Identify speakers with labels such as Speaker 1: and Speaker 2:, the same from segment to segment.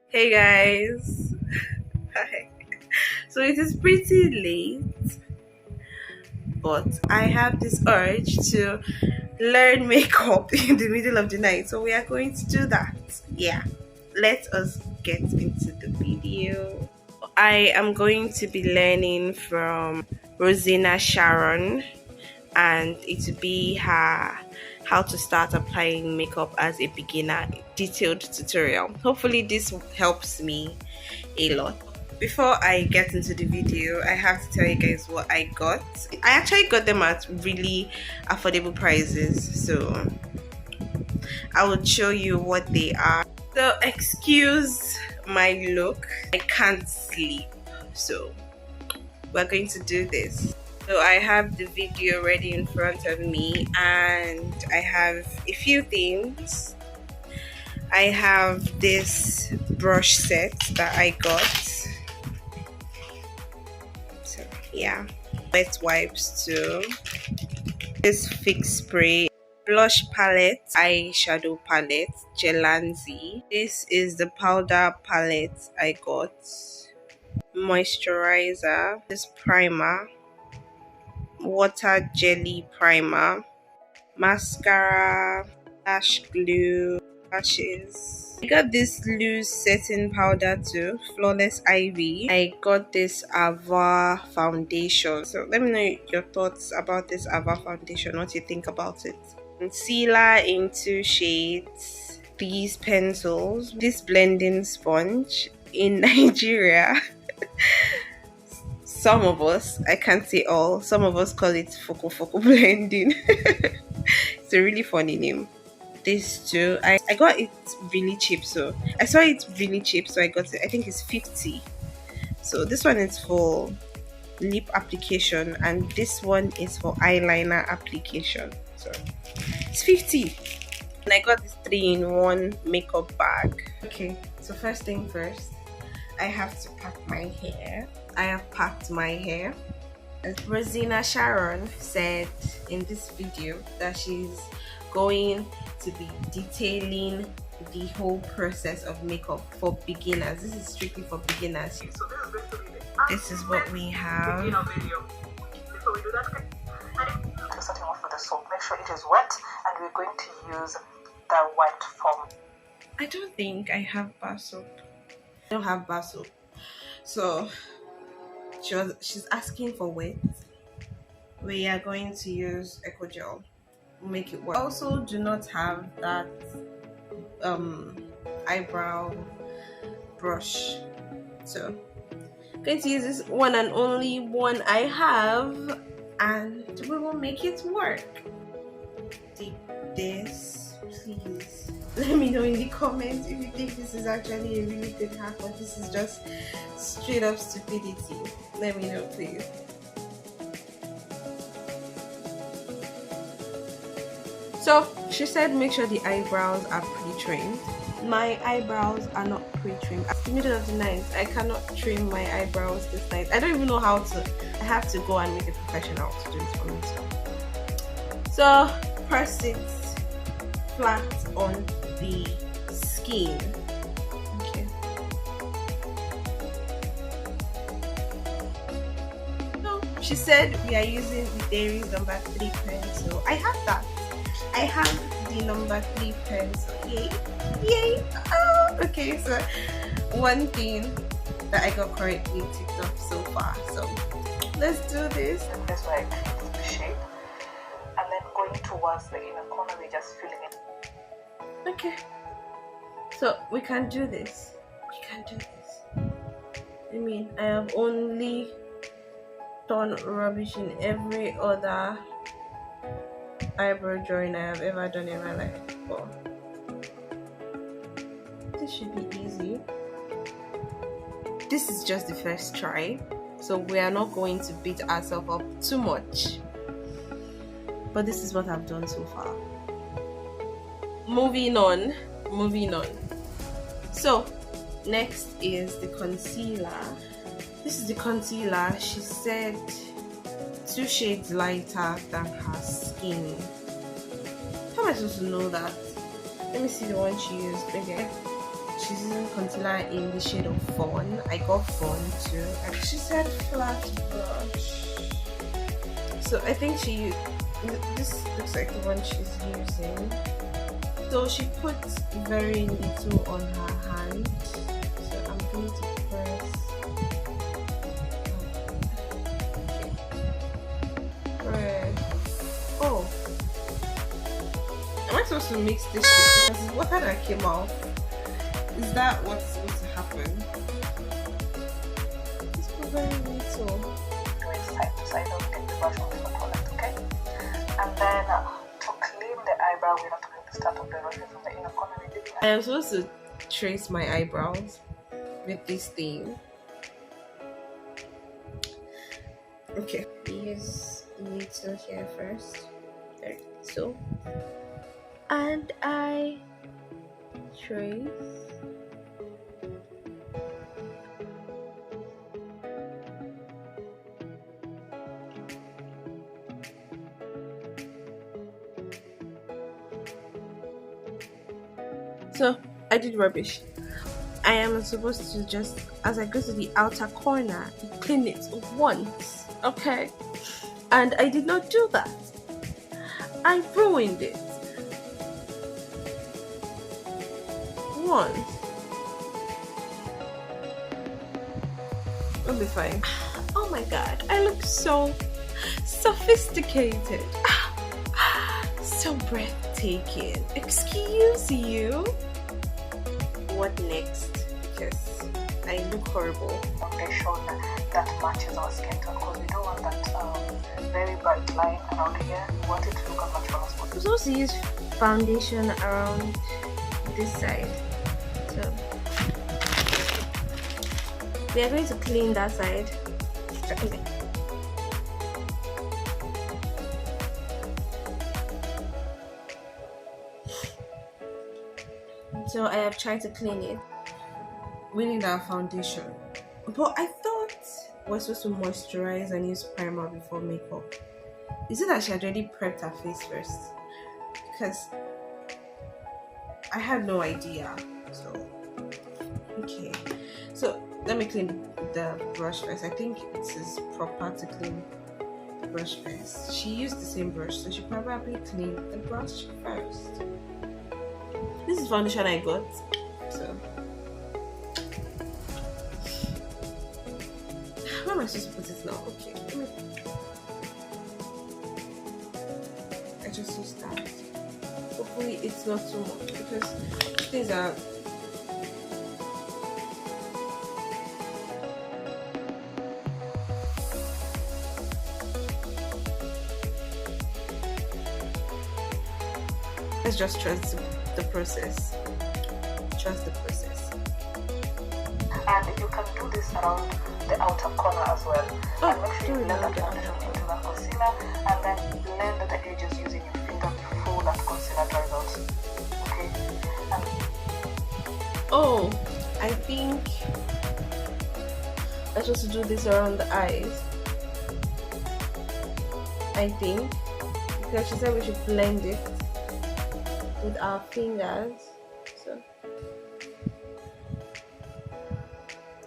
Speaker 1: Hey guys. Hi. So it is pretty late, but I have this urge to learn makeup in the middle of the night, so we are going to do that. Yeah, let us get into the video. I am going to be learning from Rosina Sharon, and it will be her how to start applying makeup as a beginner detailed tutorial. Hopefully this helps me a lot. Before I get into the video, I have to tell you guys what I got. I actually got them at really affordable prices, so I will show you what they are. So excuse my look, I can't sleep, so we're going to do this. So I have the video ready in front of me, and I have a few things. I have this brush set that I got. So yeah, wet wipes too. This fix spray, blush palette, eyeshadow palette, Gelanzi. This is the powder palette I got. Moisturizer, this primer, water jelly primer, mascara, lash glue, lashes. I got this loose setting powder too, Flawless Ivy. I got this Ava foundation. So let me know your thoughts about this Ava foundation, what you think about it. Concealer in 2 shades, these pencils, this blending sponge. In Nigeria, some of us, I can't say all, some of us call it Foko blending. It's a really funny name. This too, I got it really cheap, so I saw it really cheap, so I got it. I think it's 50. So this one is for lip application, and this one is for eyeliner application. So it's 50. And I got this 3-in-1 makeup bag. Okay, so first thing first, I have to pack my hair. I have packed my hair. As Rosina Sharon said in this video that she's going to be detailing the whole process of makeup for beginners. This is strictly for beginners. So this is what we have.
Speaker 2: Before we do that, starting off with the soap. Make sure it is wet, and we're going to use the white foam.
Speaker 1: I don't think I have bar soap. I don't have bar soap, so she's asking for wet. We are going to use Eco Gel, make it work. Also do not have that eyebrow brush, so I'm going to use this one and only one I have, and we will make it work. Dip this, please. Let me know in the comments if you think this is actually a really good hack or this is just straight up stupidity. Let me know, please. So she said make sure the eyebrows are pre-trimmed. My eyebrows are not pre-trimmed. At the middle of the night, I cannot trim my eyebrows this night. I don't even know how to. I have to go and meet a professional to do it for me. So press it flat on the skin. Okay. So she said we are using the Dairy's number 3 pencil. I have that. I have the number 3 pencil. Yay! Yay! Oh, okay. So one thing that I got correctly ticked off so far. So let's do this.
Speaker 2: That's why I create the shape, and then going towards the inner corner, we're just filling it.
Speaker 1: Okay, so we can do this. We can do this. I mean, I have only done rubbish in every other eyebrow drawing I have ever done in my life before. This should be easy. This is just the first try, so we are not going to beat ourselves up too much. But this is what I've done so far. Moving on. So next is the concealer. This is the concealer. She said 2 shades lighter than her skin. How am I supposed to know that? Let me see the one she used. Maybe she's using concealer in the shade of fawn. I got fawn too. And she said flat brush. So I think this looks like the one she's using. So she put very little on her hand. So I'm going to press. Oh, am I supposed to mix this shit? Because it's water that came out. Is that what's supposed to happen? Just put very little.
Speaker 2: Do it side to side, don't get the brush on the product, okay? And then to clean the eyebrow, we have to clean the start of the brush from the inner corner.
Speaker 1: I am supposed to trace my eyebrows with this thing. Okay. Use little here first. There, so. And I trace. So I did rubbish. I am supposed to just, as I go to the outer corner, clean it once, okay? And I did not do that. I ruined it. Once. It'll be fine. Oh my god, I look so sophisticated. So breathtaking. Excuse you. What next? Because I look horrible.
Speaker 2: Foundation that matches our skin tone, because we don't want that very bright line around here. We want it to look as natural as possible.
Speaker 1: I'm supposed to use foundation around this side. So we are going to clean that side. Okay. So I have tried to clean it, winning our foundation. But I thought we're supposed to moisturize and use primer before makeup. Is it that she had already prepped her face first? Because I had no idea. So okay. So let me clean the brush first. I think it is proper to clean the brush first. She used the same brush, so she probably cleaned the brush first. This is foundation I got, so where am I supposed to put it now? Okay, I just use that. Hopefully it's not too much, because things are let's just trust the process. Trust the process.
Speaker 2: And you can do this around the outer corner as well.
Speaker 1: Oh,
Speaker 2: and make sure you blend that foundation into that concealer, and then blend the edges using your finger before that concealer dries out. Okay? And
Speaker 1: oh, I think I'm supposed to do this around the eyes. I think, because she said we should blend it with our fingers, so,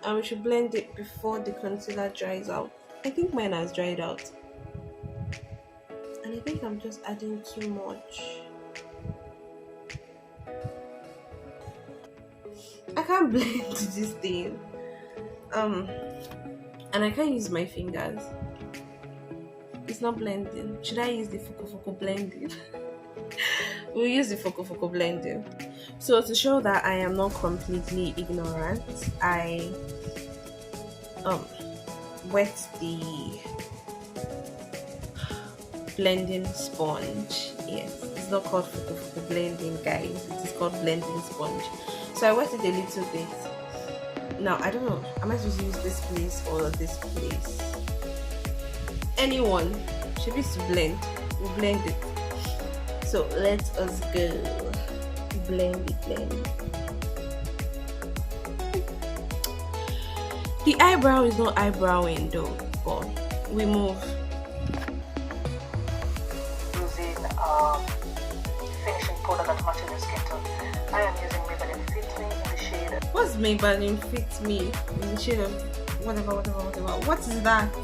Speaker 1: and we should blend it before the concealer dries out. I think mine has dried out, and I think I'm just adding too much. I can't blend this thing, and I can't use my fingers. It's not blending. Should I use the Fuku blending? We'll use the Fuku blending. So to show that I am not completely ignorant, I wet the blending sponge. Yes, it's not called Fuku blending, guys. It is called blending sponge. So I wet it a little bit. Now I don't know. Am I supposed to use this place or this place? Anyone should be to blend. We'll blend it. So let us go. Blend it. The eyebrow is not eyebrowing though, but we move. What's Maybelline Fit Me in the shade of whatever. What is that?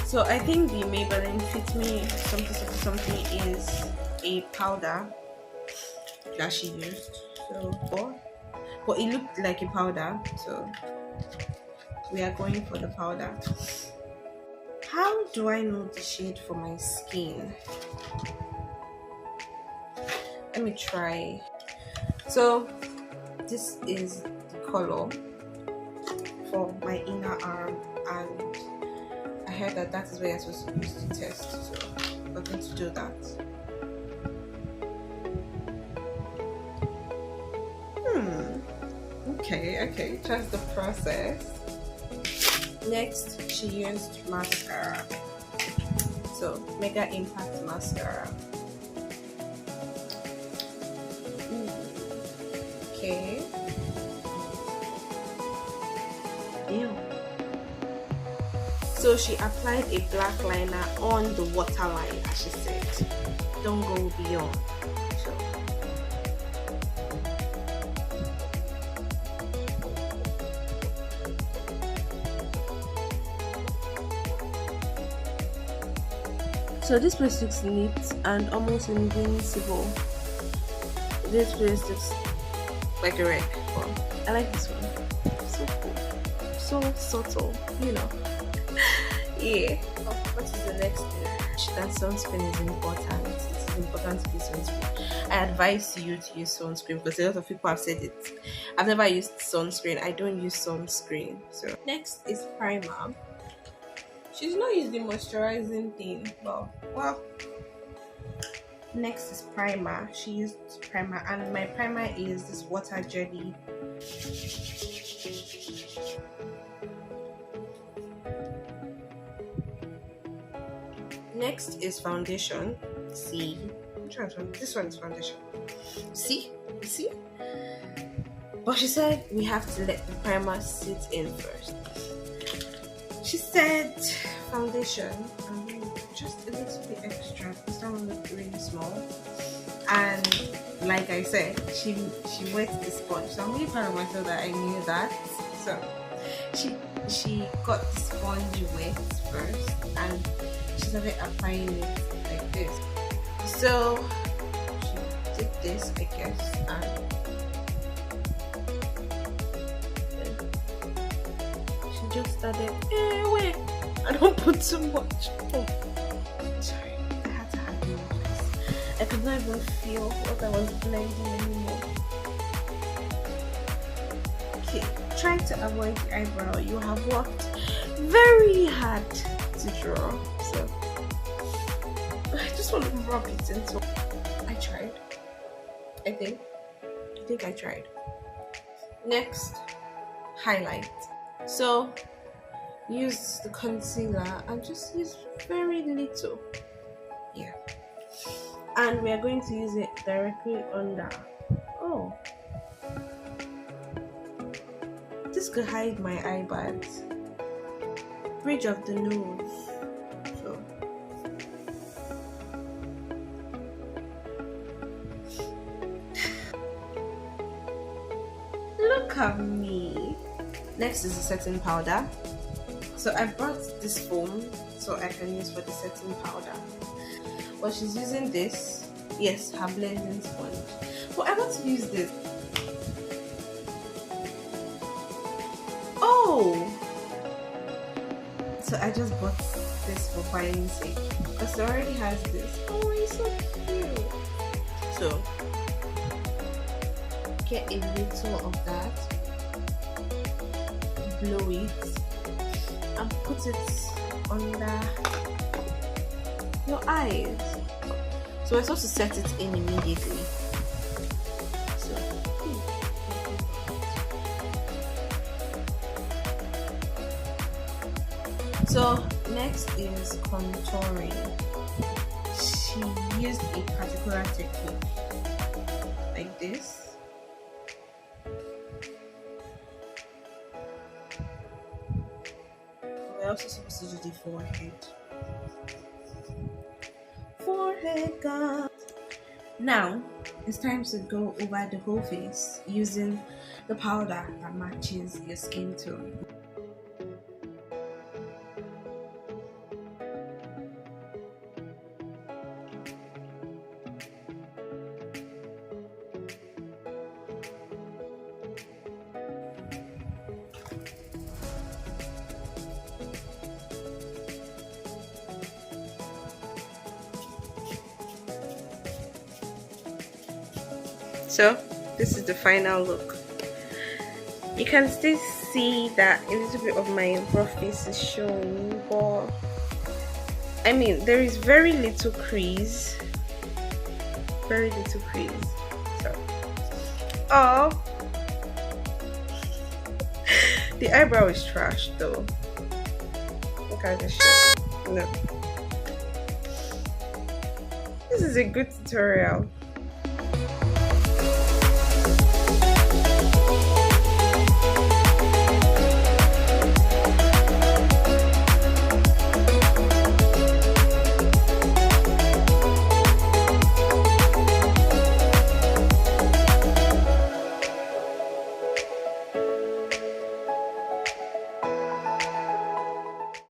Speaker 1: So I think the Maybelline Fit Me something is a powder that she used. So but it looked like a powder, so we are going for the powder. How do I know the shade for my skin? Let me try. So this is the color for my inner arm, and I heard that that is where you're supposed to use the test, so we're going to do that. Okay, trust the process. Next, she used mascara. So, Mega Impact Mascara. Okay. Ew. So, she applied a black liner on the waterline, as she said. Don't go beyond. So this place looks neat and almost invincible. This place looks like a wreck, but I like this one. So cool. So subtle, you know. Yeah. What is the next thing? That sunscreen is important. It is important to use sunscreen. I advise you to use sunscreen because a lot of people have said it. I've never used sunscreen. I don't use sunscreen. So next is primer. She's not using the moisturizing thing, but well. Next is primer. She used primer, and my primer is this water jelly. Next is foundation. See, this one is foundation. See, you see. But she said we have to let the primer sit in first. She said foundation, just a little bit extra because that one looked really small. And like I said, she wet the sponge. So I'm really proud of myself that I knew that. So she got the sponge wet first and she started applying it like this. So she did this, I guess, and just started, wait, I don't put too much. Oh, sorry, I had to have more of this. I could not even feel what I was blending anymore. Okay, try to avoid the eyebrow. You have worked very hard to draw, so I just want to rub it into. I tried. I think I tried. Next, highlight. So use the concealer and just use very little, yeah, and we are going to use it directly under. Oh, this could hide my eye bags. Bridge of the nose. So look at me. Next is the setting powder. So I brought this foam so I can use for the setting powder. But she's using this. Yes, her blending sponge. But I want to use this. Oh! So I just bought this for buying sake. Because it already has this. Oh, it's so cute. So get a little of that. Blow it and put it under your eyes. So we're supposed to set it in immediately. So next is contouring. She used a particular technique like this. We're also supposed to do the forehead. Forehead, God. Now it's time to go over the whole face using the powder that matches your skin tone. So this is the final look. You can still see that a little bit of my rough face is showing, but I mean there is very little crease. Very little crease. So oh, the eyebrow is trash though. Look at this shit. No. This is a good tutorial.